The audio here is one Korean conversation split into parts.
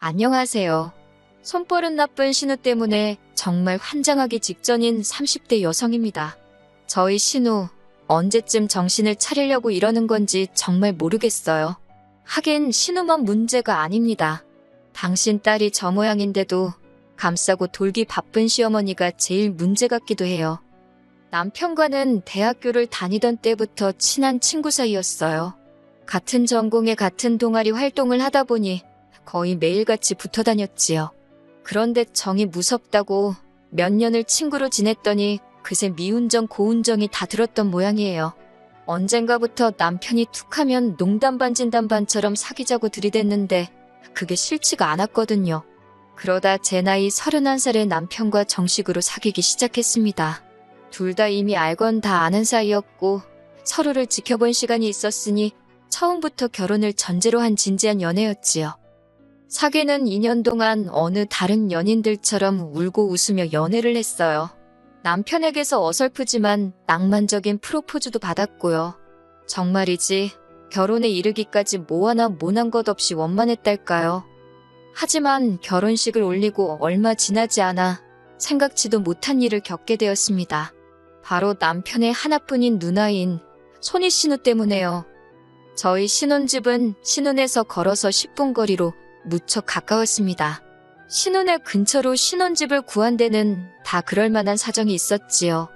안녕하세요. 손버릇 나쁜 신우 때문에 정말 환장하기 직전인 30대 여성입니다. 저희 신우, 언제쯤 정신을 차리려고 이러는 건지 정말 모르겠어요. 하긴 신우만 문제가 아닙니다. 당신 딸이 저 모양인데도 감싸고 돌기 바쁜 시어머니가 제일 문제 같기도 해요. 남편과는 대학교를 다니던 때부터 친한 친구 사이였어요. 같은 전공에 같은 동아리 활동을 하다 보니 거의 매일같이 붙어 다녔지요. 그런데 정이 무섭다고 몇 년을 친구로 지냈더니 그새 미운정 고운정이 다 들었던 모양이에요. 언젠가부터 남편이 툭하면 농담 반 진담 반처럼 사귀자고 들이댔는데 그게 싫지가 않았거든요. 그러다 제 나이 31살의 남편과 정식으로 사귀기 시작했습니다. 둘 다 이미 알건 다 아는 사이였고 서로를 지켜본 시간이 있었으니 처음부터 결혼을 전제로 한 진지한 연애였지요. 사귀는 2년 동안 어느 다른 연인들처럼 울고 웃으며 연애를 했어요. 남편에게서 어설프지만 낭만적인 프로포즈도 받았고요. 정말이지 결혼에 이르기까지 뭐 하나 모난 것 없이 원만했달까요. 하지만 결혼식을 올리고 얼마 지나지 않아 생각지도 못한 일을 겪게 되었습니다. 바로 남편의 하나뿐인 누나인 손희 신우 때문에요. 저희 신혼집은 신혼에서 걸어서 10분 거리로 무척 가까웠습니다. 신혼의 근처로 신혼집을 구한 데는 다 그럴 만한 사정이 있었지요.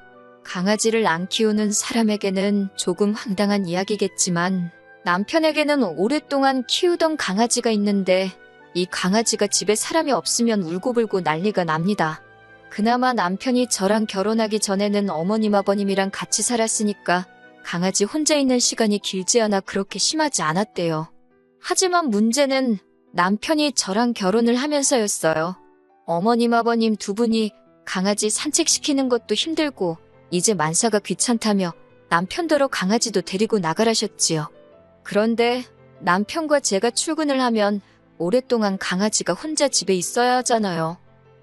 강아지를 안 키우는 사람에게는 조금 황당한 이야기겠지만 남편에게는 오랫동안 키우던 강아지가 있는데 이 강아지가 집에 사람이 없으면 울고불고 난리가 납니다. 그나마 남편이 저랑 결혼하기 전에는 어머님 아버님이랑 같이 살았으니까 강아지 혼자 있는 시간이 길지 않아 그렇게 심하지 않았대요. 하지만 문제는 남편이 저랑 결혼을 하면서였어요. 어머님 아버님 두 분이 강아지 산책시키는 것도 힘들고 이제 만사가 귀찮다며 남편더러 강아지도 데리고 나가라셨지요. 그런데 남편과 제가 출근을 하면 오랫동안 강아지가 혼자 집에 있어야 하잖아요.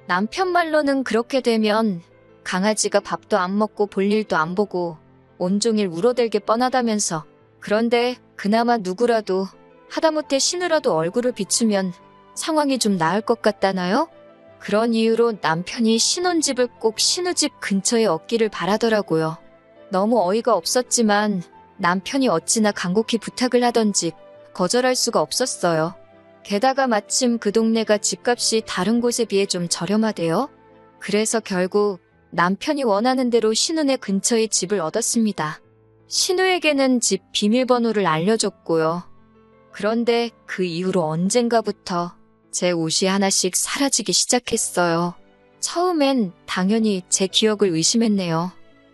남편 말로는 그렇게 되면 강아지가 밥도 안 먹고 볼 일도 안 보고 온종일 울어댈 게 뻔하다면서. 그런데 그나마 누구라도 하다못해 신우라도 얼굴을 비추면 상황이 좀 나을 것 같다나요? 그런 이유로 남편이 신혼집을 꼭 신우집 근처에 얻기를 바라더라고요. 너무 어이가 없었지만 남편이 어찌나 간곡히 부탁을 하던지 거절할 수가 없었어요. 게다가 마침 그 동네가 집값이 다른 곳에 비해 좀 저렴하대요. 그래서 결국 남편이 원하는 대로 신우네 근처에 집을 얻었습니다. 신우에게는 집 비밀번호를 알려줬고요. 그런데 그 이후로 언젠가부터 제 옷이 하나씩 사라지기 시작했어요. 처음엔 당연히 제 기억을 의심했네요.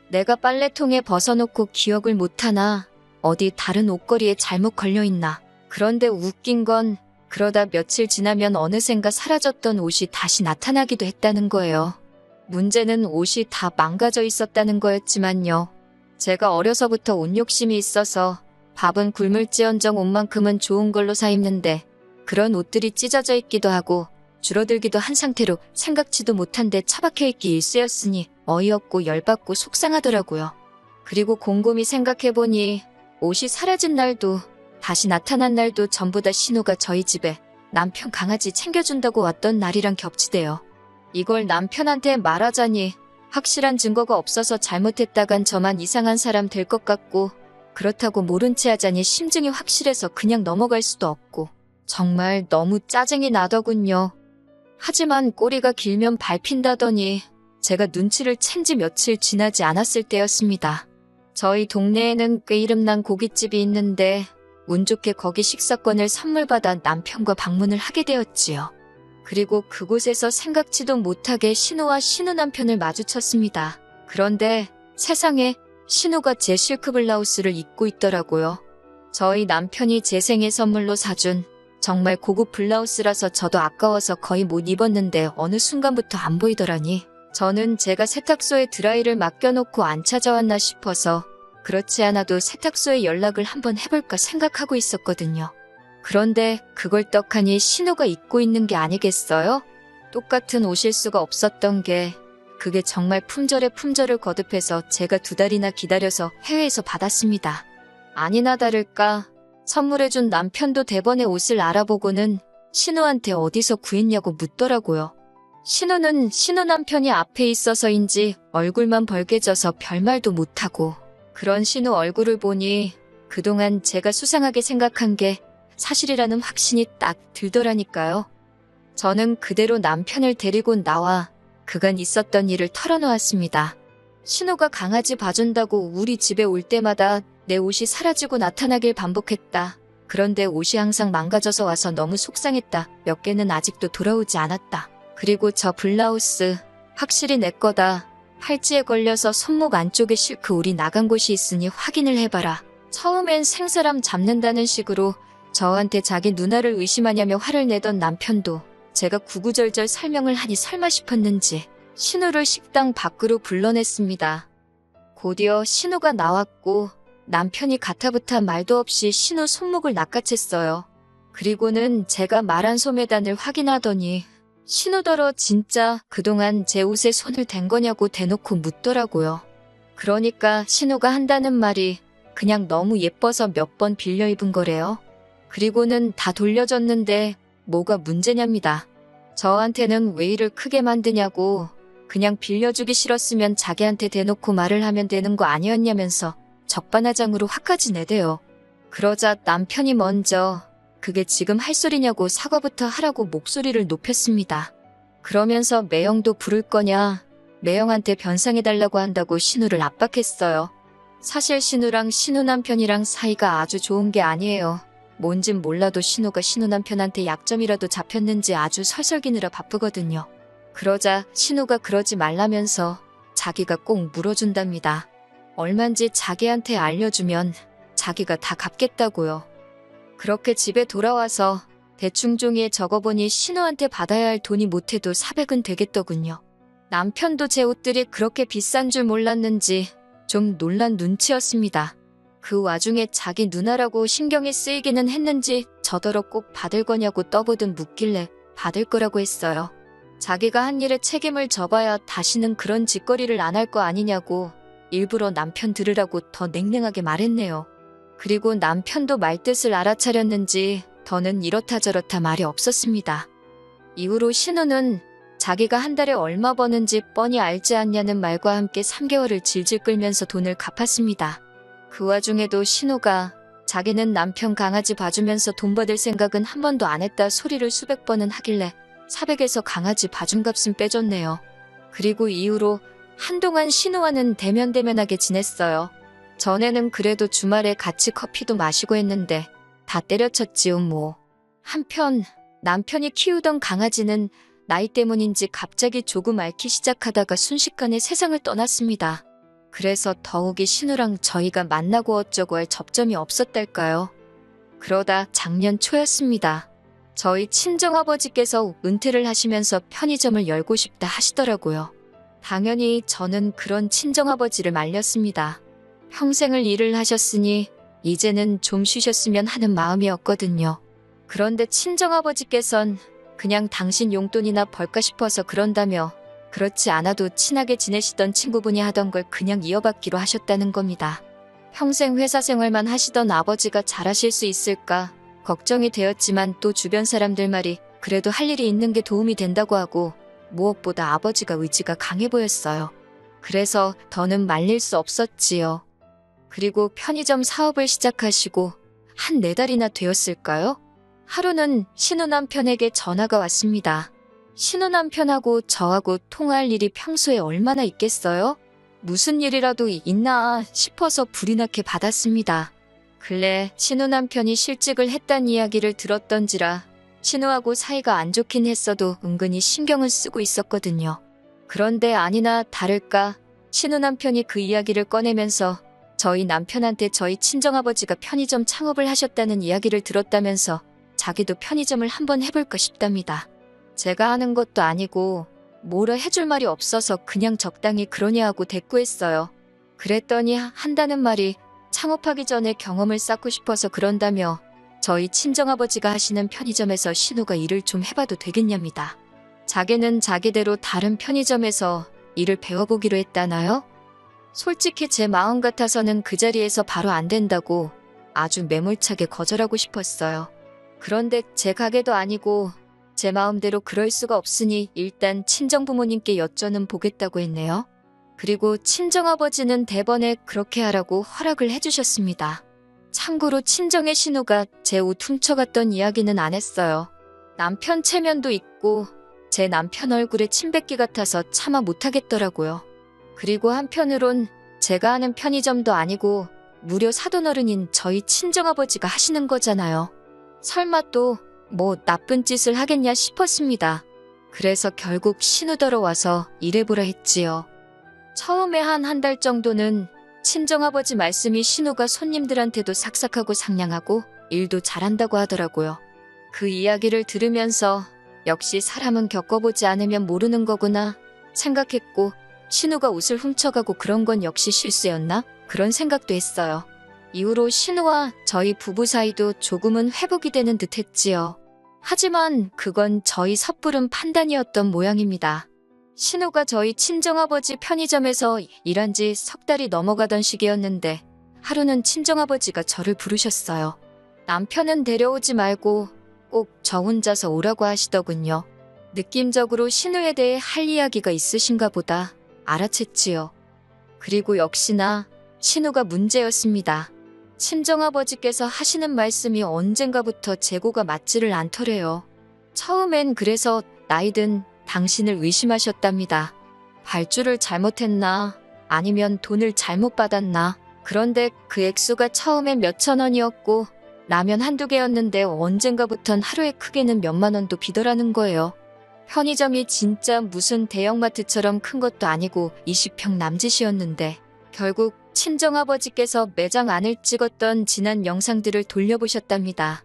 내가 빨래통에 벗어놓고 기억을 못하나, 어디 다른 옷걸이에 잘못 걸려있나. 그런데 웃긴 건 그러다 며칠 지나면 어느샌가 사라졌던 옷이 다시 나타나기도 했다는 거예요. 문제는 옷이 다 망가져 있었다는 거였지만요. 제가 어려서부터 옷 욕심이 있어서 밥은 굶을지언정 옷만큼은 좋은 걸로 사 입는데 그런 옷들이 찢어져 있기도 하고 줄어들기도 한 상태로 생각지도 못한 데 처박혀 있기 일쑤였으니 어이없고 열받고 속상하더라고요. 그리고 곰곰이 생각해보니 옷이 사라진 날도 다시 나타난 날도 전부 다 신우가 저희 집에 남편 강아지 챙겨준다고 왔던 날이랑 겹치대요. 이걸 남편한테 말하자니 확실한 증거가 없어서 잘못했다간 저만 이상한 사람 될 것 같고, 그렇다고 모른 채 하자니 심증이 확실해서 그냥 넘어갈 수도 없고 정말 너무 짜증이 나더군요. 하지만 꼬리가 길면 밟힌다더니 제가 눈치를 챈 지 며칠 지나지 않았을 때였습니다. 저희 동네에는 꽤 이름난 고깃집이 있는데 운 좋게 거기 식사권을 선물 받아 남편과 방문을 하게 되었지요. 그리고 그곳에서 생각지도 못하게 신우와 신우 남편을 마주쳤습니다. 그런데 세상에 신우가 제 실크 블라우스를 입고 있더라고요. 저희 남편이 제 생일 선물로 사준 정말 고급 블라우스라서 저도 아까워서 거의 못 입었는데 어느 순간부터 안 보이더라니. 저는 제가 세탁소에 드라이를 맡겨놓고 안 찾아왔나 싶어서 그렇지 않아도 세탁소에 연락을 한번 해볼까 생각하고 있었거든요. 그런데 그걸 떡하니 신우가 입고 있는 게 아니겠어요? 똑같은 옷일 수가 없었던 게 그게 정말 품절에 품절을 거듭해서 제가 2달이나 기다려서 해외에서 받았습니다. 아니나 다를까 선물해준 남편도 대번에 옷을 알아보고는 신우한테 어디서 구했냐고 묻더라고요. 신우는 신우 남편이 앞에 있어서인지 얼굴만 벌개져서 별말도 못하고, 그런 신우 얼굴을 보니 그동안 제가 수상하게 생각한 게 사실이라는 확신이 딱 들더라니까요. 저는 그대로 남편을 데리고 나와 그간 있었던 일을 털어놓았습니다. 신우가 강아지 봐준다고 우리 집에 올 때마다 내 옷이 사라지고 나타나길 반복했다. 그런데 옷이 항상 망가져서 와서 너무 속상했다. 몇 개는 아직도 돌아오지 않았다. 그리고 저 블라우스 확실히 내 거다. 팔찌에 걸려서 손목 안쪽에 실크 올이 나간 곳이 있으니 확인을 해봐라. 처음엔 생사람 잡는다는 식으로 저한테 자기 누나를 의심하냐며 화를 내던 남편도 제가 구구절절 설명을 하니 설마 싶었는지 신우를 식당 밖으로 불러냈습니다. 곧이어 신우가 나왔고 남편이 가타부타 말도 없이 신우 손목을 낚아챘어요. 그리고는 제가 말한 소매단을 확인하더니 신우더러 진짜 그동안 제 옷에 손을 댄 거냐고 대놓고 묻더라고요. 그러니까 신우가 한다는 말이 그냥 너무 예뻐서 몇 번 빌려 입은 거래요. 그리고는 다 돌려줬는데 뭐가 문제냐입니다. 저한테는 왜 일을 크게 만드냐고, 그냥 빌려주기 싫었으면 자기한테 대놓고 말을 하면 되는 거 아니었냐면서 적반하장으로 화까지 내대요. 그러자 남편이 먼저 그게 지금 할 소리냐고 사과부터 하라고 목소리를 높였습니다. 그러면서 매형도 부를 거냐, 매형한테 변상해달라고 한다고 신우를 압박했어요. 사실 신우랑 신우 남편이랑 사이가 아주 좋은 게 아니에요. 뭔진 몰라도 신우가 신우 남편한테 약점이라도 잡혔는지 아주 설설기느라 바쁘거든요. 그러자 신우가 그러지 말라면서 자기가 꼭 물어준답니다. 얼만지 자기한테 알려주면 자기가 다 갚겠다고요. 그렇게 집에 돌아와서 대충 종이에 적어보니 신우한테 받아야 할 돈이 못해도 400은 되겠더군요. 남편도 제 옷들이 그렇게 비싼 줄 몰랐는지 좀 놀란 눈치였습니다. 그 와중에 자기 누나라고 신경이 쓰이기는 했는지 저더러 꼭 받을 거냐고 떠보듯 묻길래 받을 거라고 했어요. 자기가 한 일에 책임을 져봐야 다시는 그런 짓거리를 안 할 거 아니냐고 일부러 남편 들으라고 더 냉랭하게 말했네요. 그리고 남편도 말뜻을 알아차렸는지 더는 이렇다 저렇다 말이 없었습니다. 이후로 신우는 자기가 한 달에 얼마 버는지 뻔히 알지 않냐는 말과 함께 3개월을 질질 끌면서 돈을 갚았습니다. 그 와중에도 신우가 자기는 남편 강아지 봐주면서 돈 받을 생각은 한 번도 안 했다 소리를 수백 번은 하길래 400에서 강아지 봐준값은 빼줬네요. 그리고 이후로 한동안 신우와는 대면대면하게 지냈어요. 전에는 그래도 주말에 같이 커피도 마시고 했는데 다 때려쳤지요 뭐. 한편 남편이 키우던 강아지는 나이 때문인지 갑자기 조금 앓기 시작하다가 순식간에 세상을 떠났습니다. 그래서 더욱이 신우랑 저희가 만나고 어쩌고 할 접점이 없었달까요. 그러다 작년 초였습니다. 저희 친정아버지께서 은퇴를 하시면서 편의점을 열고 싶다 하시더라고요. 당연히 저는 그런 친정아버지를 말렸습니다. 평생을 일을 하셨으니 이제는 좀 쉬셨으면 하는 마음이었거든요. 그런데 친정아버지께선 그냥 당신 용돈이나 벌까 싶어서 그런다며 그렇지 않아도 친하게 지내시던 친구분이 하던 걸 그냥 이어받기로 하셨다는 겁니다. 평생 회사 생활만 하시던 아버지가 잘하실 수 있을까 걱정이 되었지만 또 주변 사람들 말이 그래도 할 일이 있는 게 도움이 된다고 하고 무엇보다 아버지가 의지가 강해 보였어요. 그래서 더는 말릴 수 없었지요. 그리고 편의점 사업을 시작하시고 한 4달이나 되었을까요? 하루는 신우 남편에게 전화가 왔습니다. 신우 남편하고 저하고 통화할 일이 평소에 얼마나 있겠어요? 무슨 일이라도 있나 싶어서 불이 나게 받았습니다. 근래 신우 남편이 실직을 했단 이야기를 들었던지라 신우하고 사이가 안 좋긴 했어도 은근히 신경을 쓰고 있었거든요. 그런데 아니나 다를까 신우 남편이 그 이야기를 꺼내면서 저희 남편한테 저희 친정아버지가 편의점 창업을 하셨다는 이야기를 들었다면서 자기도 편의점을 한번 해볼까 싶답니다. 제가 하는 것도 아니고 뭐라 해줄 말이 없어서 그냥 적당히 그러냐 하고 대꾸했어요. 그랬더니 한다는 말이 창업하기 전에 경험을 쌓고 싶어서 그런다며 저희 친정아버지가 하시는 편의점에서 신우가 일을 좀 해봐도 되겠냐입니다. 자기는 자기대로 다른 편의점에서 일을 배워보기로 했다나요? 솔직히 제 마음 같아서는 그 자리에서 바로 안 된다고 아주 매몰차게 거절하고 싶었어요. 그런데 제 가게도 아니고 제 마음대로 그럴 수가 없으니 일단 친정부모님께 여쭤는 보겠다고 했네요. 그리고 친정아버지는 대번에 그렇게 하라고 허락을 해주셨습니다. 참고로 친정의 신우가 제 옷 훔쳐갔던 이야기는 안 했어요. 남편 체면도 있고 제 남편 얼굴에 침 뱉기 같아서 차마 못하겠더라고요. 그리고 한편으론 제가 아는 편의점도 아니고 무려 사돈어른인 저희 친정아버지가 하시는 거잖아요. 설마 또 뭐 나쁜 짓을 하겠냐 싶었습니다. 그래서 결국 신우더러 와서 일해보라 했지요. 처음에 한 달 정도는 친정아버지 말씀이 신우가 손님들한테도 삭삭하고 상냥하고 일도 잘한다고 하더라고요. 그 이야기를 들으면서 역시 사람은 겪어보지 않으면 모르는 거구나 생각했고, 신우가 옷을 훔쳐가고 그런 건 역시 실수였나? 그런 생각도 했어요. 이후로 신우와 저희 부부 사이도 조금은 회복이 되는 듯 했지요. 하지만 그건 저희 섣부른 판단이었던 모양입니다. 신우가 저희 친정아버지 편의점에서 일한 지 석 달이 넘어가던 시기였는데 하루는 친정아버지가 저를 부르셨어요. 남편은 데려오지 말고 꼭 저 혼자서 오라고 하시더군요. 느낌적으로 신우에 대해 할 이야기가 있으신가 보다 알아챘지요. 그리고 역시나 신우가 문제였습니다. 친정아버지께서 하시는 말씀이 언젠가부터 재고가 맞지를 않더래요. 처음엔 그래서 나이든 당신을 의심하셨답니다. 발주를 잘못했나 아니면 돈을 잘못 받았나. 그런데 그 액수가 처음엔 몇천 원이었고 라면 한두 개였는데 언젠가부턴 하루에 크게는 몇만 원도 비더라는 거예요. 편의점이 진짜 무슨 대형마트처럼 큰 것도 아니고 20평 남짓이었는데 결국 친정아버지께서 매장 안을 찍었던 지난 영상들을 돌려보셨답니다.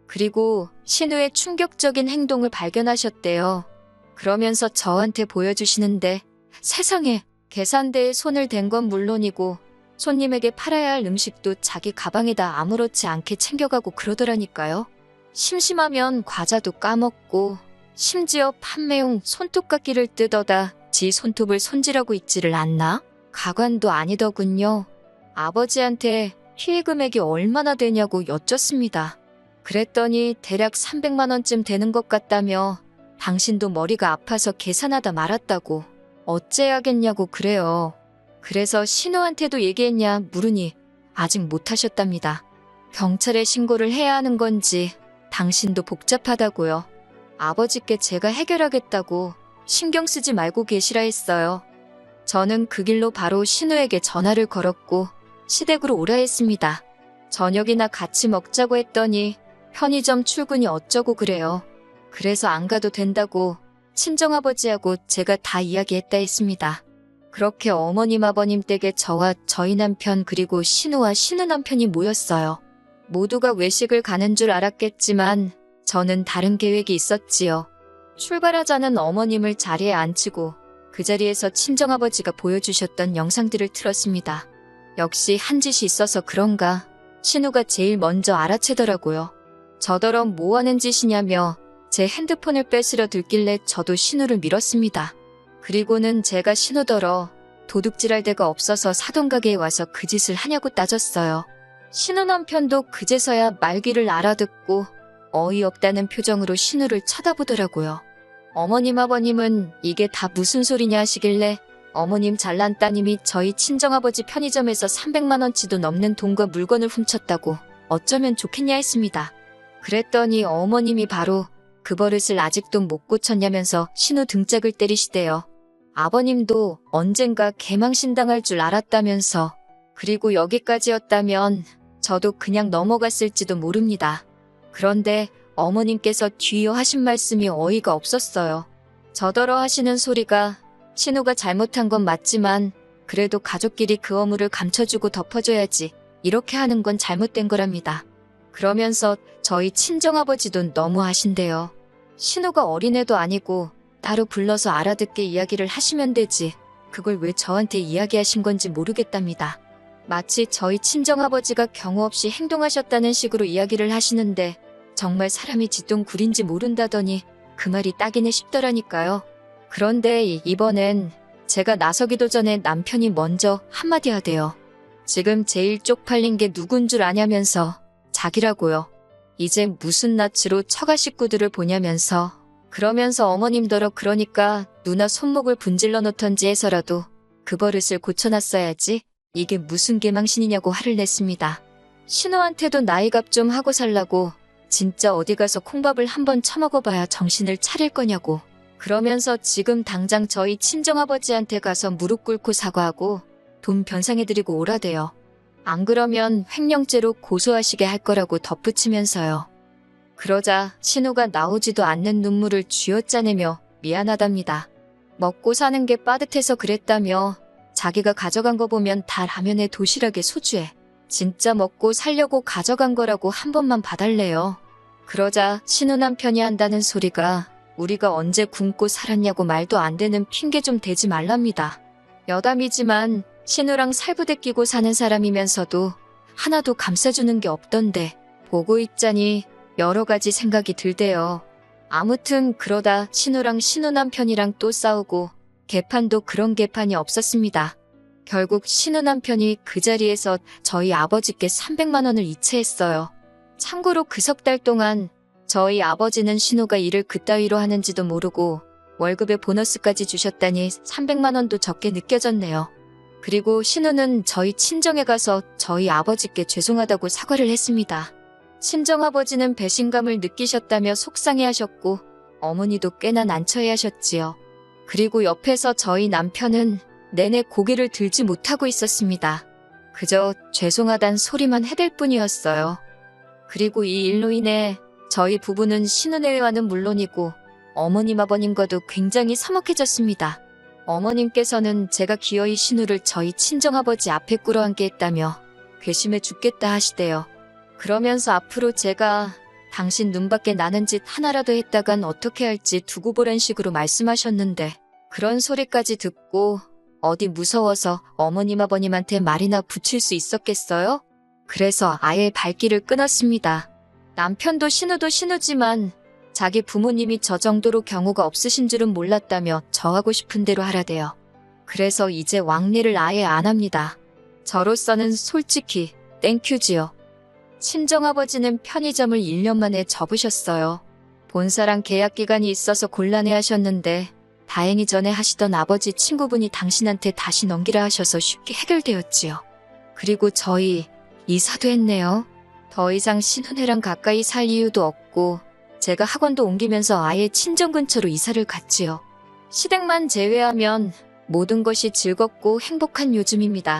그리고 신우의 충격적인 행동을 발견하셨대요. 그러면서 저한테 보여주시는데 세상에, 계산대에 손을 댄 건 물론이고 손님에게 팔아야 할 음식도 자기 가방에다 아무렇지 않게 챙겨가고 그러더라니까요. 심심하면 과자도 까먹고 심지어 판매용 손톱깎이를 뜯어다 지 손톱을 손질하고 있지를 않나? 가관도 아니더군요. 아버지한테 피해 금액이 얼마나 되냐고 여쭙습니다. 그랬더니 대략 300만 원쯤 되는 것 같다며 당신도 머리가 아파서 계산하다 말았다고 어째야겠냐고 그래요. 그래서 신우한테도 얘기했냐 물으니 아직 못하셨답니다. 경찰에 신고를 해야 하는 건지 당신도 복잡하다고요. 아버지께 제가 해결하겠다고 신경 쓰지 말고 계시라 했어요. 저는 그 길로 바로 신우에게 전화를 걸었고 시댁으로 오라 했습니다. 저녁이나 같이 먹자고 했더니 편의점 출근이 어쩌고 그래요. 그래서 안 가도 된다고 친정아버지하고 제가 다 이야기했다 했습니다. 그렇게 어머님 아버님 댁에 저와 저희 남편 그리고 신우와 신우 남편이 모였어요. 모두가 외식을 가는 줄 알았겠지만 저는 다른 계획이 있었지요. 출발하자는 어머님을 자리에 앉히고 그 자리에서 친정아버지가 보여주셨던 영상들을 틀었습니다. 역시 한 짓이 있어서 그런가 신우가 제일 먼저 알아채더라고요. 저더러 뭐하는 짓이냐며 제 핸드폰을 뺏으려 들길래 저도 신우를 밀었습니다. 그리고는 제가 신우더러 도둑질할 데가 없어서 사돈가게에 와서 그 짓을 하냐고 따졌어요. 신우 남편도 그제서야 말귀를 알아듣고 어이없다는 표정으로 신우를 쳐다보더라고요. 어머님 아버님은 이게 다 무슨 소리냐 하시길래 어머님 잘난 따님이 저희 친정아버지 편의점에서 300만 원치도 넘는 돈과 물건을 훔쳤다고 어쩌면 좋겠냐 했습니다. 그랬더니 어머님이 바로 그 버릇을 아직도 못 고쳤냐면서 신우 등짝을 때리시대요. 아버님도 언젠가 개망신당할 줄 알았다면서 그리고 여기까지였다면 저도 그냥 넘어갔을지도 모릅니다. 그런데 어머님께서 뒤이어 하신 말씀이 어이가 없었어요. 저더러 하시는 소리가 신우가 잘못한 건 맞지만 그래도 가족끼리 그 어물을 감춰주고 덮어줘야지 이렇게 하는 건 잘못된 거랍니다. 그러면서 저희 친정아버지도 너무 하신대요. 신우가 어린애도 아니고 따로 불러서 알아듣게 이야기를 하시면 되지 그걸 왜 저한테 이야기하신 건지 모르겠답니다. 마치 저희 친정아버지가 경우 없이 행동하셨다는 식으로 이야기를 하시는데 정말 사람이 쥐똥굴인지 모른다더니 그 말이 딱이네 싶더라니까요. 그런데 이번엔 제가 나서기도 전에 남편이 먼저 한마디 하대요. 지금 제일 쪽팔린 게 누군 줄 아냐면서 자기라고요. 이제 무슨 낯으로 처가 식구들을 보냐면서 그러면서 어머님더러 그러니까 누나 손목을 분질러 놓던지 해서라도 그 버릇을 고쳐놨어야지 이게 무슨 개망신이냐고 화를 냈습니다. 신우한테도 나이값 좀 하고 살라고 진짜 어디 가서 콩밥을 한번 처먹어봐야 정신을 차릴 거냐고 그러면서 지금 당장 저희 친정아버지한테 가서 무릎 꿇고 사과하고 돈 변상해드리고 오라대요. 안 그러면 횡령죄로 고소하시게 할 거라고 덧붙이면서요. 그러자 신우가 나오지도 않는 눈물을 쥐어짜내며 미안하답니다. 먹고 사는 게 빠듯해서 그랬다며 자기가 가져간 거 보면 다 라면에 도시락에 소주에 진짜 먹고 살려고 가져간 거라고 한 번만 봐달래요. 그러자 신우 남편이 한다는 소리가 우리가 언제 굶고 살았냐고 말도 안 되는 핑계 좀 대지 말랍니다. 여담이지만 신우랑 살부대 끼고 사는 사람이면서도 하나도 감싸주는 게 없던데 보고 있자니 여러 가지 생각이 들대요. 아무튼 그러다 신우랑 신우 남편이랑 또 싸우고 개판도 그런 개판이 없었습니다. 결국 신우 남편이 그 자리에서 저희 아버지께 300만 원을 이체했어요. 참고로 그 석 달 동안 저희 아버지는 신우가 일을 그따위로 하는지도 모르고 월급에 보너스까지 주셨다니 300만 원도 적게 느껴졌네요. 그리고 신우는 저희 친정에 가서 저희 아버지께 죄송하다고 사과를 했습니다. 친정아버지는 배신감을 느끼셨다며 속상해하셨고 어머니도 꽤나 난처해하셨지요. 그리고 옆에서 저희 남편은 내내 고개를 들지 못하고 있었습니다. 그저 죄송하단 소리만 해댈 뿐이었어요. 그리고 이 일로 인해 저희 부부는 신우네와는 물론이고 어머님 아버님과도 굉장히 서먹해졌습니다. 어머님께서는 제가 기어이 신우를 저희 친정아버지 앞에 끌어안게 했다며 괘씸해 죽겠다 하시대요. 그러면서 앞으로 제가 당신 눈밖에 나는 짓 하나라도 했다간 어떻게 할지 두고 보란 식으로 말씀하셨는데 그런 소리까지 듣고 어디 무서워서 어머님 아버님한테 말이나 붙일 수 있었겠어요? 그래서 아예 발길을 끊었습니다. 남편도 신우도 신우지만 자기 부모님이 저 정도로 경우가 없으신 줄은 몰랐다며 저하고 싶은 대로 하라대요. 그래서 이제 왕래를 아예 안 합니다. 저로서는 솔직히 땡큐지요. 친정아버지는 편의점을 1년 만에 접으셨어요. 본사랑 계약 기간이 있어서 곤란해하셨는데 다행히 전에 하시던 아버지 친구분이 당신한테 다시 넘기라 하셔서 쉽게 해결되었지요. 그리고 저희 이사도 했네요. 더 이상 신우네랑 가까이 살 이유도 없고 제가 학원도 옮기면서 아예 친정 근처로 이사를 갔지요. 시댁만 제외하면 모든 것이 즐겁고 행복한 요즘입니다.